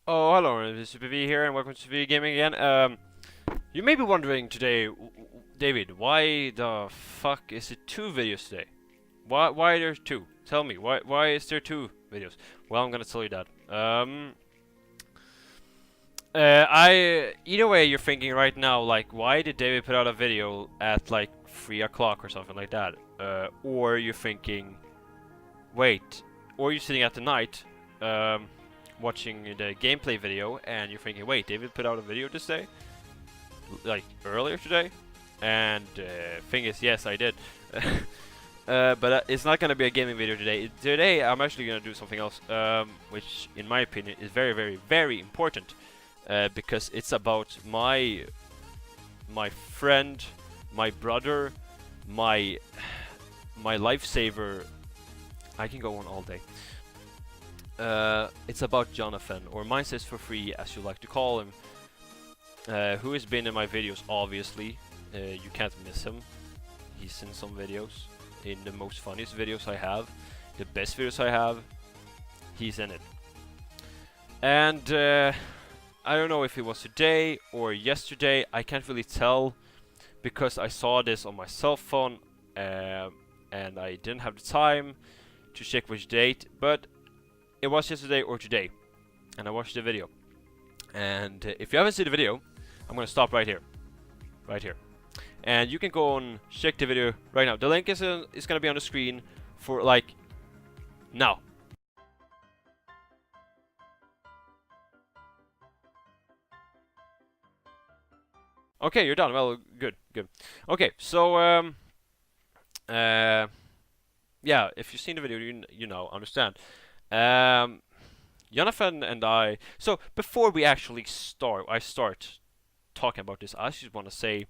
Oh, hello, this is V here, and welcome to V Gaming again. You may be wondering today, David, why the fuck is it two videos today? Why there's two? Tell me, why is there two videos? Well, I'm gonna tell you that. Either way, you're thinking right now, like, why did David put out a video at like 3 o'clock or something like that? Or you're thinking, wait, or you're sitting at the night, watching the gameplay video, and you're thinking, wait, David put out a video this day? Like, earlier today? And, thing is, yes, I did. But it's not gonna be a gaming video today. Today, I'm actually gonna do something else, which, in my opinion, is very, very, very important. Because it's about my friend, my brother, my lifesaver. I can go on all day. It's about Jonathan, or Minez4free, as you like to call him, who has been in my videos, obviously. You can't miss him. He's in some videos, in the most funniest videos I have, the best videos I have, he's in it. And I don't know if it was today or yesterday, I can't really tell, because I saw this on my cell phone, and I didn't have the time to check which date, but it was yesterday or today, and I watched the video. And if you haven't seen the video, I'm gonna stop right here, and you can go and check the video right now. The link is gonna be on the screen for like now. Okay, you're done. Well, good. Okay, so yeah, if you've seen the video, you know, understand. Jonathan and I. So before we actually start talking about this, I just want to say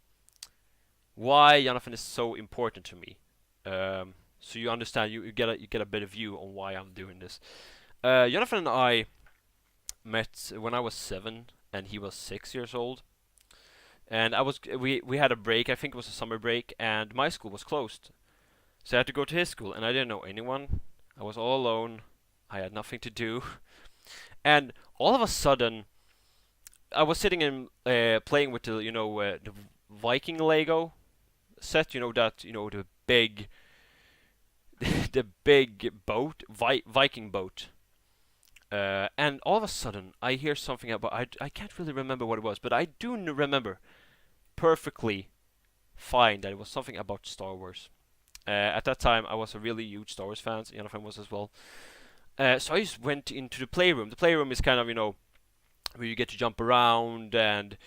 why Jonathan is so important to me. So you understand, you get a better view on why I'm doing this. Jonathan and I met when I was 7 and he was 6 years old. And we had a break, I think it was a summer break, and my school was closed. So I had to go to his school, and I didn't know anyone. I was all alone. I had nothing to do. And all of a sudden, I was sitting and playing with the the Viking Lego set. You know that the big the big boat, Viking boat. And all of a sudden, I hear something about I can't really remember what it was, but I do remember perfectly fine that it was something about Star Wars. At that time, I was a really huge Star Wars fan. Jonathan was as well. So I just went into the playroom. The playroom is kind of where you get to jump around and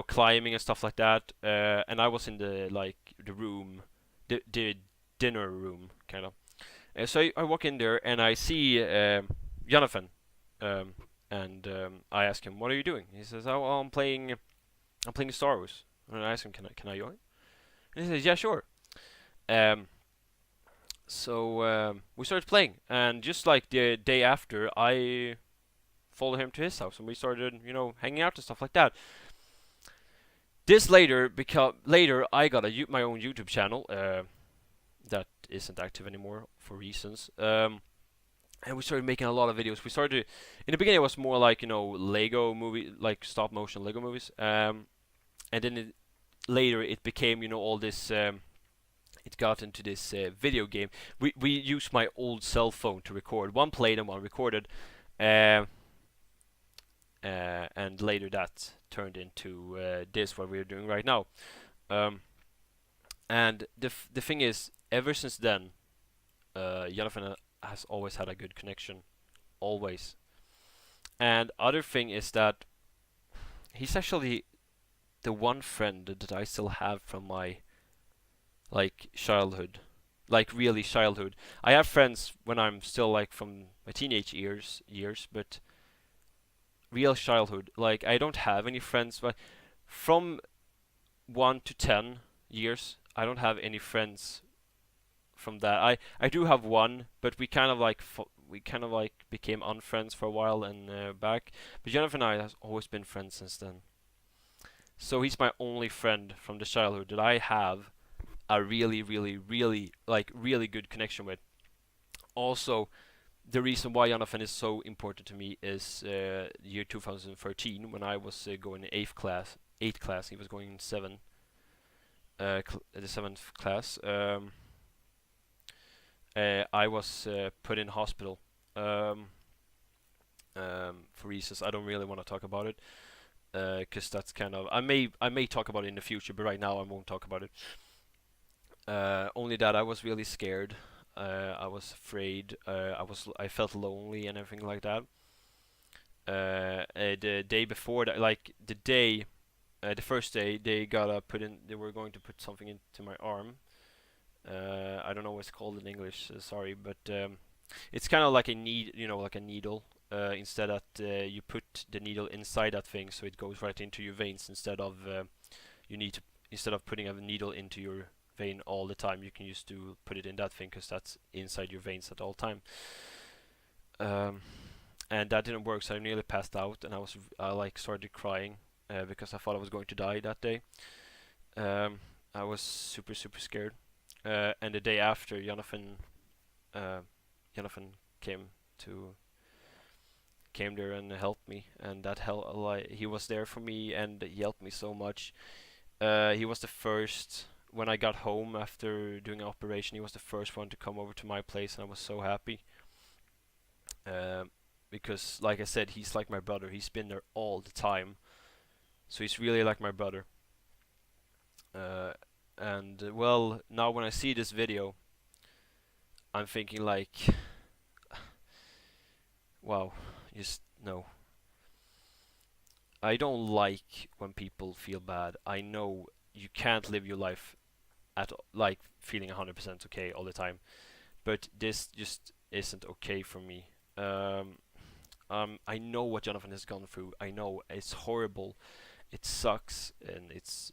climbing and stuff like that. And I was in the the room, the dinner room kind of. So I walk in there and I see Jonathan, and I ask him, "What are you doing?" He says, "Oh, well, I'm playing Star Wars." And I ask him, "Can I join?" And he says, "Yeah, sure." So we started playing, and just like the day after, I followed him to his house, and we started, hanging out and stuff like that. This later, because later I got my own YouTube channel that isn't active anymore for reasons. And we started making a lot of videos. We started in the beginning it was more like Lego movie, like stop motion Lego movies. And then later it became all this. It got into this video game. We used my old cell phone to record. One played and one recorded. And later that turned into this what we're doing right now. And the thing is, ever since then, Jonathan has always had a good connection, always. And other thing is that he's actually the one friend that I still have from my childhood, really childhood. I have friends when I'm still from my teenage years, but real childhood. I don't have any friends, but from 1 to 10 years, I don't have any friends from that. I do have one, but we kind of became unfriends for a while and back. But Jonathan and I has always been friends since then. So he's my only friend from the childhood that I have a really, really, really really good connection with. Also, the reason why Jonathan is so important to me is year 2013 when I was going in eighth class. He was going in the seventh class. I was put in hospital for reasons I don't really want to talk about it, because that's kind of I may talk about it in the future, but right now I won't talk about it. Only that I was really scared. I was afraid. I felt lonely and everything like that. The day before that, like the first day, they were going to put something into my arm. I don't know what it's called in English. Sorry, but it's kind of like like a needle. Instead that you put the needle inside that thing, so it goes right into your veins you need to instead of putting a needle into your vein all the time, you can just put it in that thing because that's inside your veins at all time. Um, and that didn't work, so I nearly passed out, and I like started crying because I thought I was going to die that day. I was super super scared. And the day after, uh, Jonathan came to came there and helped me, and he was there for me, and he helped me so much. He was the first when I got home after doing an operation. He was the first one to come over to my place, and I was so happy. Because, like I said, he's like my brother. He's been there all the time, so he's really like my brother. And well, now when I see this video, I'm thinking like, wow, just no. I don't like when people feel bad. I know you can't live your life like feeling 100% okay all the time, but this just isn't okay for me. I know what Jonathan has gone through. I know it's horrible, it sucks, and it's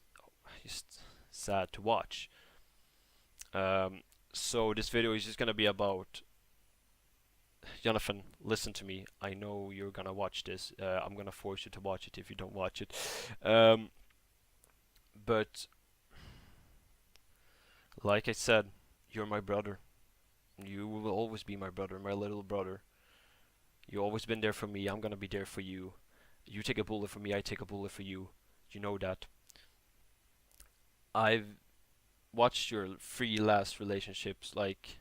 just sad to watch. So this video is just gonna be about Jonathan. Listen to me. I know you're gonna watch this. I'm gonna force you to watch it if you don't watch it. But like I said, you're my brother. You will always be my brother, my little brother. You always been there for me. I'm gonna be there for you. You take a bullet for me. I take a bullet for you. You know that. I've watched your three last relationships, like,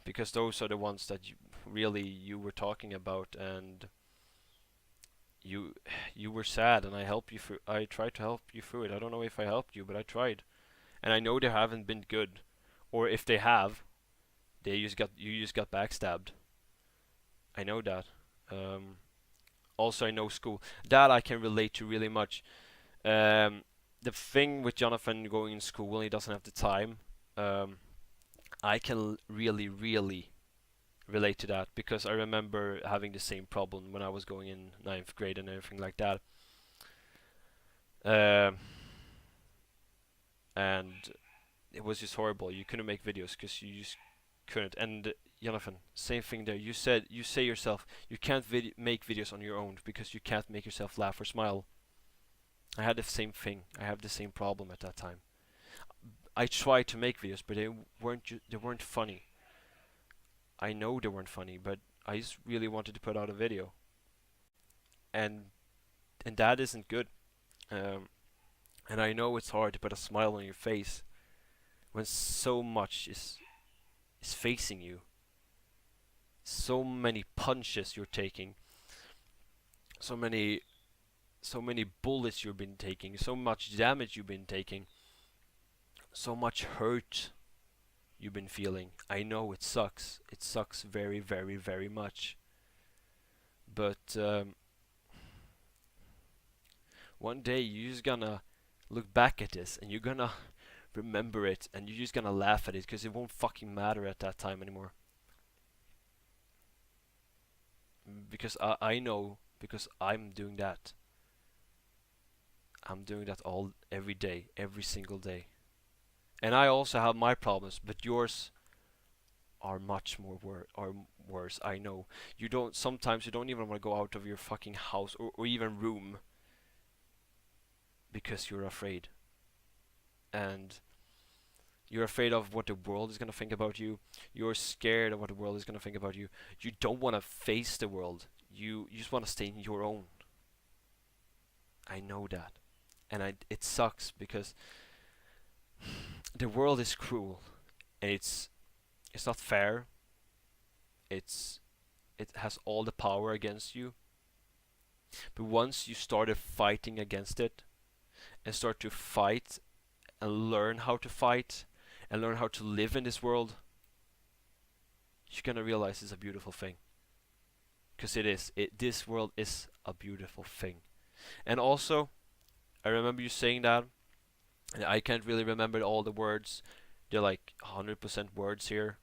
because those are the ones that you were talking about, and you you were sad, and I tried to help you through it. I don't know if I helped you, but I tried, and I know they haven't been good, or if they have, you just got backstabbed. I know that. Um, Also, I know school that I can relate to really much. Um, the thing with Jonathan going in school when he doesn't have the time, um, I can really, really relate to that because I remember having the same problem when I was going in ninth grade and everything like that. Um, and it was just horrible. You couldn't make videos because you just couldn't. And Jonathan, same thing there. You say yourself you can't make videos on your own because you can't make yourself laugh or smile. I had the same thing. I have the same problem at that time. I tried to make videos, but they weren't funny. I know they weren't funny, but I just really wanted to put out a video, and that isn't good. Um, and I know it's hard to put a smile on your face when so much is facing you. So many punches you're taking, so many bullets you've been taking, so much damage you've been taking, so much hurt you've been feeling. I know it sucks. It sucks very, very, very much. But one day you're just gonna look back at this and you're gonna remember it and you're just gonna laugh at it because it won't fucking matter at that time anymore. Because I know, because I'm doing that. I'm doing that every day, every single day. And I also have my problems, but yours are much more worse. I know. Sometimes you don't even want to go out of your fucking house or even room because you're afraid. And You're afraid of what the world is gonna think about you. You're scared of what the world is gonna think about you. You don't want to face the world. You just want to stay in your own. I know that, and it sucks because the world is cruel, and it's not fair. It's it has all the power against you. But once you started fighting against it and start to fight and learn how to fight and learn how to live in this world, you're gonna realize it's a beautiful thing. Because it is. This world is a beautiful thing. And also, I remember you saying that, and I can't really remember all the words. They're like 100% words here.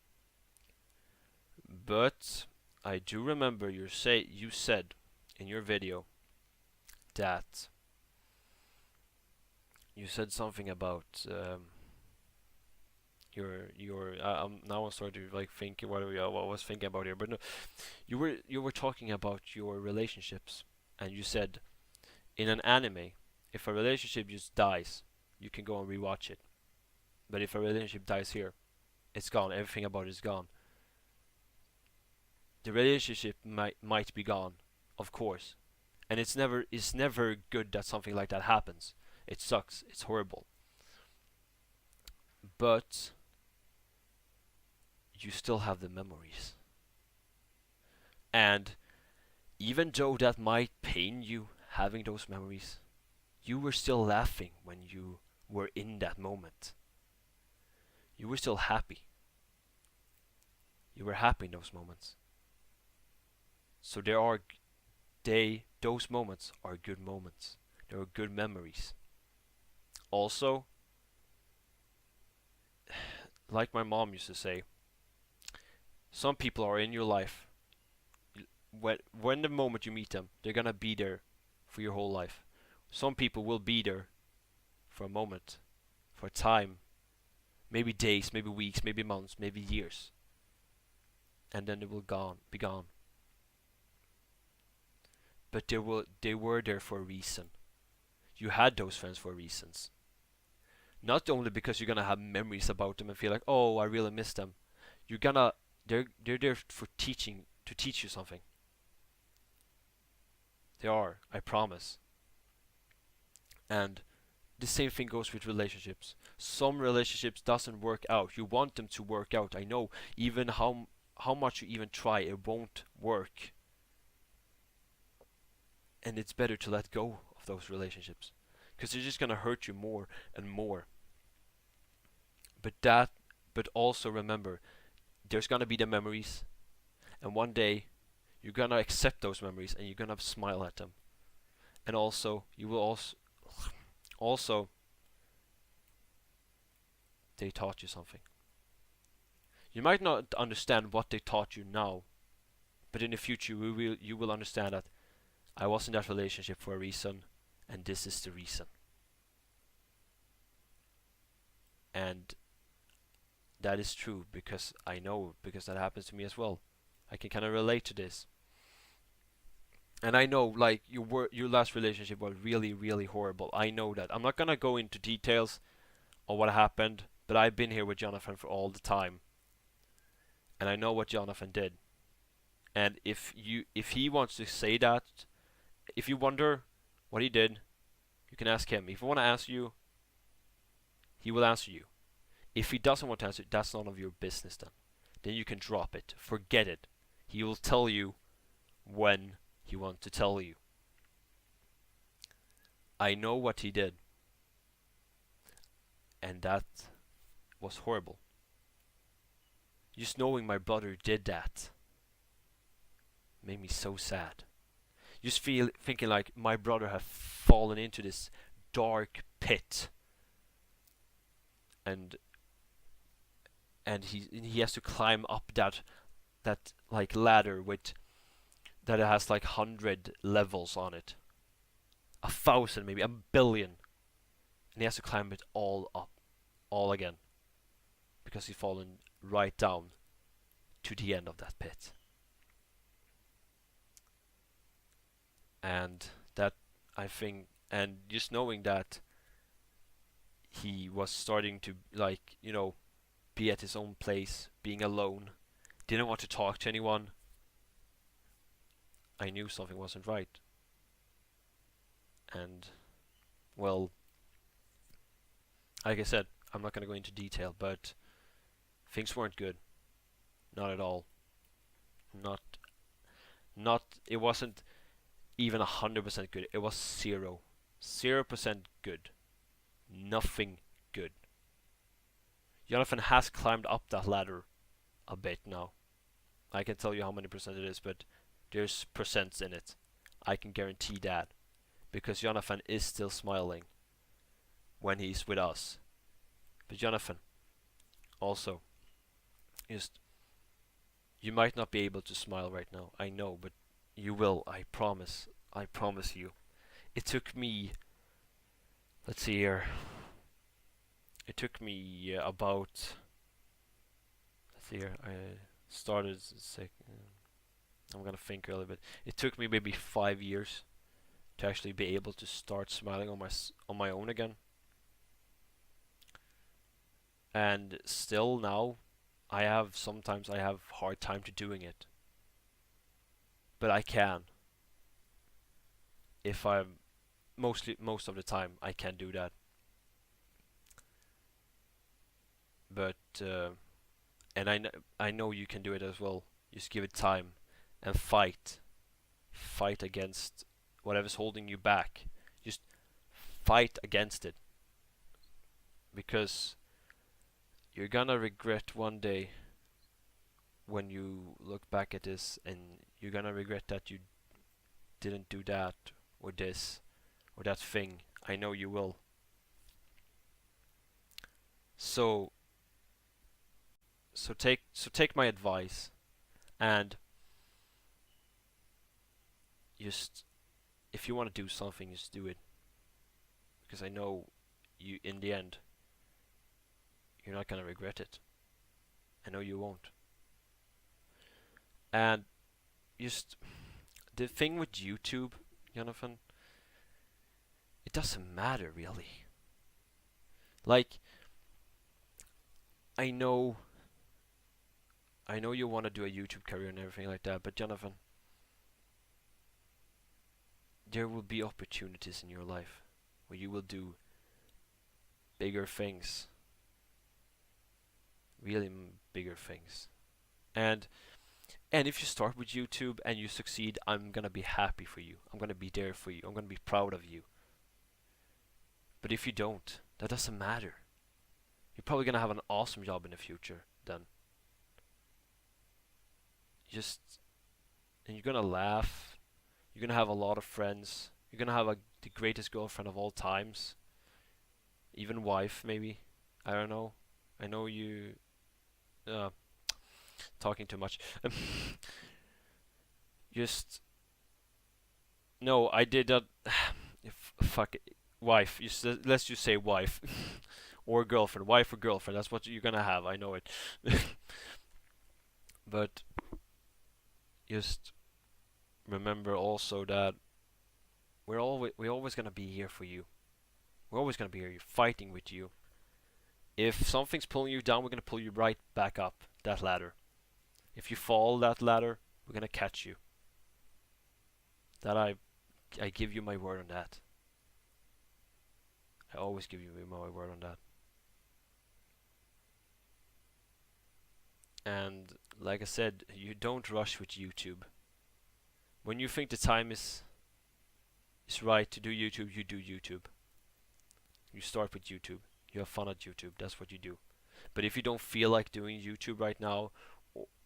But I do remember you said in your video that you said something about your now I'm starting to like think what I was thinking about here, but no, you were talking about your relationships, and you said in an anime, if a relationship just dies, you can go and rewatch it, but if a relationship dies here, it's gone. Everything about it is gone. The relationship might be gone, of course, and it's never good that something like that happens. It sucks. It's horrible. But you still have the memories. And even though that might pain you having those memories, you were still laughing when you were in that moment. You were still happy. You were happy in those moments. So those moments are good moments. They are good memories. Also, like my mom used to say, some people are in your life. When the moment you meet them, they're gonna be there for your whole life. Some people will be there for a moment, for a time, maybe days, maybe weeks, maybe months, maybe years, and then they will be gone. But they were there for a reason. You had those friends for reasons. Not only because you're gonna have memories about them and feel like, oh, I really miss them. You're gonna they're there for to teach you something. They are, I promise. And the same thing goes with relationships. Some relationships doesn't work out. You want them to work out. I know. Even how much you even try, it won't work. And it's better to let go of those relationships, because they're just gonna hurt you more and more. But also remember, there's gonna be the memories, and one day you're gonna accept those memories and you're gonna smile at them. And also, you will also they taught you something. You might not understand what they taught you now, but in the future you will understand that I was in that relationship for a reason, and this is the reason. And that is true because I know, because that happens to me as well. I can kind of relate to this. And I know, like, your last relationship was really, really horrible. I know that. I'm not gonna go into details of what happened, but I've been here with Jonathan for all the time, and I know what Jonathan did. And if he wants to say that, if you wonder what he did, you can ask him. If you want to ask you, he will answer you. If he doesn't want to answer, that's none of your business then. Then you can drop it. Forget it. He will tell you when he wants to tell you. I know what he did. And that was horrible. Just knowing my brother did that made me so sad. Just thinking like my brother have fallen into this dark pit, and he has to climb up that like ladder with that has like 100 levels on it, 1,000 maybe 1,000,000,000, and he has to climb it all up, all again, because he's fallen right down to the end of that pit. And that, I think, and just knowing that he was starting to, like, be at his own place, being alone, didn't want to talk to anyone, I knew something wasn't right. And, well, like I said, I'm not going to go into detail, but things weren't good. Not at all. Not, not, it wasn't even 100% good. It was 0% good. Nothing good. Jonathan has climbed up that ladder a bit now. I can tell you how many percent it is, but there's percents in it. I can guarantee that. Because Jonathan is still smiling when he's with us. But Jonathan, also, just, you might not be able to smile right now. I know, but you will. I promise. I promise you. It took me, let's see here. It took me about, let's see here. I started I'm gonna think a little bit. It took me maybe 5 years to actually be able to start smiling on my own again. And still now, sometimes I have hard time to doing it. But I can. If I'm most of the time I can do that. But and I know you can do it as well. Just give it time and fight against whatever's holding you back. Just fight against it, because you're gonna regret one day when you look back at this, and you're gonna regret that you didn't do that or this or that thing. I know you will. So take my advice, and just, if you want to do something, just do it, because I know you, in the end, you're not gonna regret it. I know you won't. And just, the thing with YouTube, Jonathan, it doesn't matter really. Like, I know you want to do a YouTube career and everything like that, but Jonathan, there will be opportunities in your life where you will do bigger things, really bigger things. And if you start with YouTube and you succeed, I'm gonna be happy for you. I'm gonna be there for you. I'm gonna be proud of you. But if you don't, that doesn't matter. You're probably gonna have an awesome job in the future then. Just, and you're gonna laugh. You're gonna have a lot of friends. You're gonna have the greatest girlfriend of all times. Even wife, maybe. I don't know. I know you. Talking too much. Just, no, I did that. Fuck it. Wife. Let's just say wife. Or girlfriend. Wife or girlfriend. That's what you're gonna have. I know it. But just remember also that we're always gonna be here for you. We're always gonna be here, fighting with you. If something's pulling you down, we're gonna pull you right back up that ladder. If you fall that ladder, we're gonna catch you. That I give you my word on that. I always give you my word on that. And like I said, you don't rush with YouTube. When you think the time is right to do YouTube, you do YouTube. You start with YouTube. You have fun at YouTube. That's what you do. But if you don't feel like doing YouTube right now,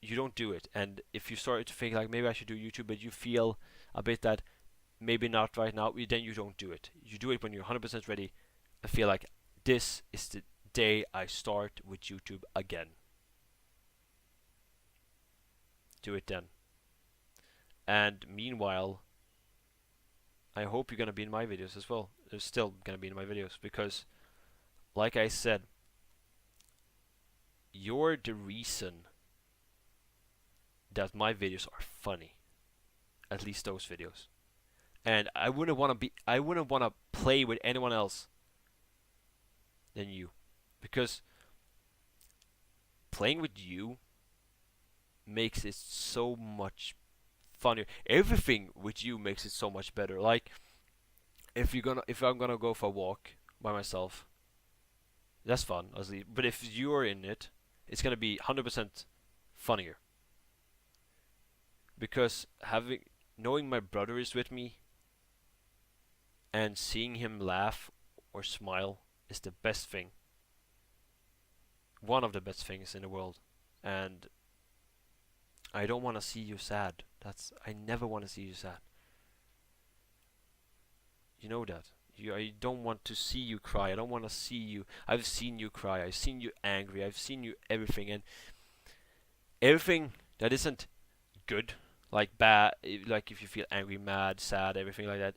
you don't do it. And if you start to think like, maybe I should do YouTube, but you feel a bit that maybe not right now, then you don't do it. You do it when you're 100% ready and feel like, this is the day I start with YouTube again. Do it then. And meanwhile, I hope you're gonna be in my videos as well. They're still gonna be in my videos, because like I said, you're the reason that my videos are funny. At least those videos. And I wouldn't wanna play with anyone else than you. Because playing with you makes it so much funnier. Everything with you makes it so much better. Like if I'm gonna go for a walk by myself, that's fun, obviously. But if you're in it, it's gonna be 100% funnier. Because knowing my brother is with me and seeing him laugh or smile is the best thing. One of the best things in the world. And I don't want to see you sad. I never want to see you sad. You know that. I don't want to see you cry. I don't want to see you. I've seen you cry. I've seen you angry. I've seen you everything. And everything that isn't good, like bad, like if you feel angry, mad, sad, everything like that,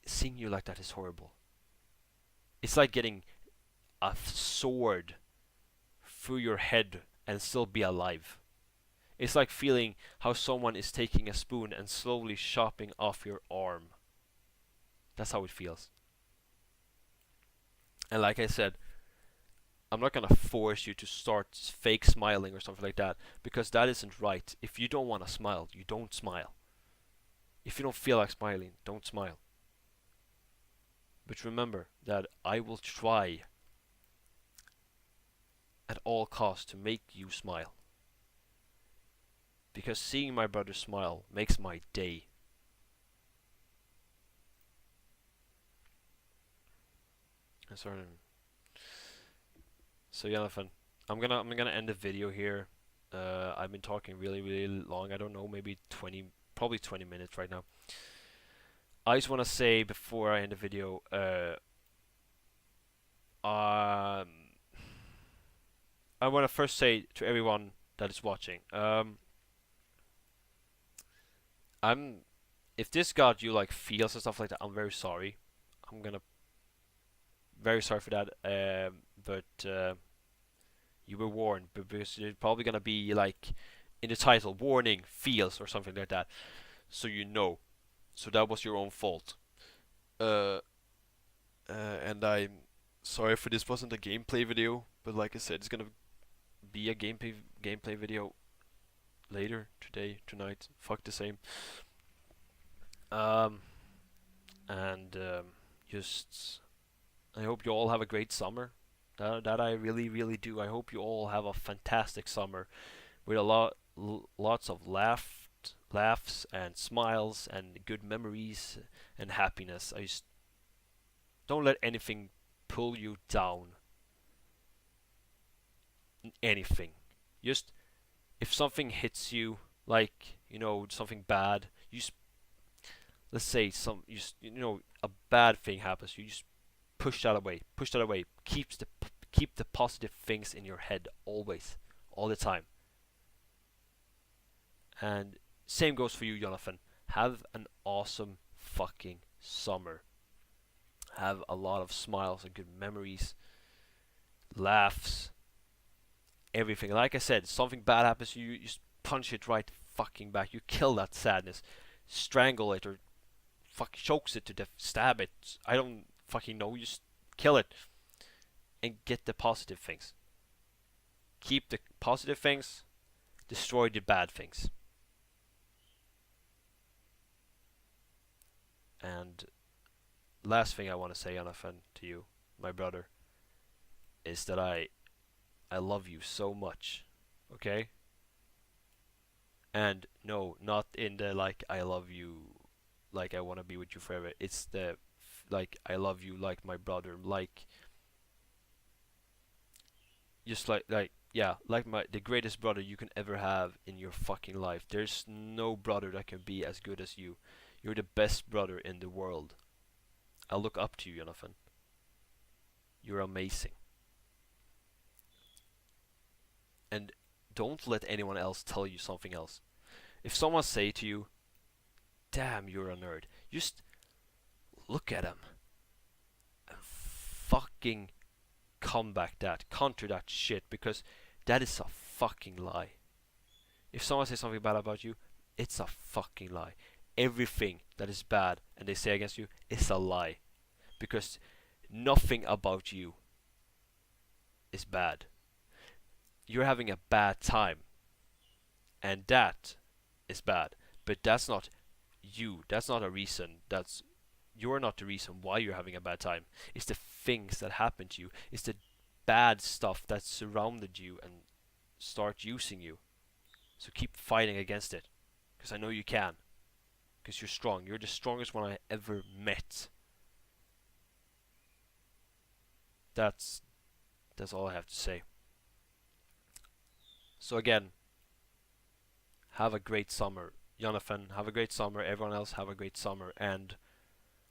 seeing you like that is horrible. It's like getting a sword through your head and still be alive. It's like feeling how someone is taking a spoon and slowly chopping off your arm. That's how it feels. And like I said, I'm not gonna force you to start fake smiling or something like that, because that isn't right. If you don't want to smile, you don't smile. If you don't feel like smiling, don't smile. But remember that I will try at all costs to make you smile. Because seeing my brother smile makes my day. Sorry. So Jonathan, I'm gonna end the video here. I've been talking really long. I don't know, maybe probably 20 minutes right now. I just want to say before I end the video, I want to first say to everyone that is watching, if this got you like feels and stuff like that, I'm very sorry. I'm gonna very sorry for that. But you were warned, because it's probably gonna be like in the title, warning, feels or something like that. So you know. So that was your own fault. And I'm sorry for this wasn't a gameplay video, but like I said, it's gonna be a gameplay video later today, tonight. Fuck the same. And just I hope you all have a great summer. That I really do. I hope you all have a fantastic summer with lots of laughs and smiles and good memories and happiness. I just don't let anything pull you down. Anything. Just if something hits you, like something bad, let's say a bad thing happens, you just push that away. Push that away. Keep the positive things in your head always, all the time. And same goes for you, Jonathan. Have an awesome fucking summer. Have a lot of smiles and good memories, laughs, everything. Like I said, something bad happens, you just punch it right fucking back. You kill that sadness, strangle it, or fuck chokes it to death, stab it. I don't fucking know. You just kill it and get the positive things. Keep the positive things, destroy the bad things. And last thing I want to say, Jonathan, to you, my brother, is that I love you so much. Okay? And no, not in the like I love you, like I want to be with you forever. It's the like I love you like my brother, like just like yeah, like the greatest brother you can ever have in your fucking life. There's no brother that can be as good as you. You're the best brother in the world. I look up to you, Jonathan. You're amazing. And don't let anyone else tell you something else. If someone say to you, damn, you're a nerd, just look at him and fucking counter that shit, because that is a fucking lie. If someone says something bad about you, it's a fucking lie. Everything that is bad and they say against you is a lie, because nothing about you is bad. You're having a bad time, and that is bad. But that's not you. That's not a reason. You're not the reason why you're having a bad time. It's the things that happen to you. It's the bad stuff that surrounded you and start using you. So keep fighting against it, because I know you can. Because you're strong. You're the strongest one I ever met. That's all I have to say. So again, have a great summer. Jonathan, have a great summer. Everyone else, have a great summer. And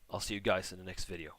I'll see you guys in the next video.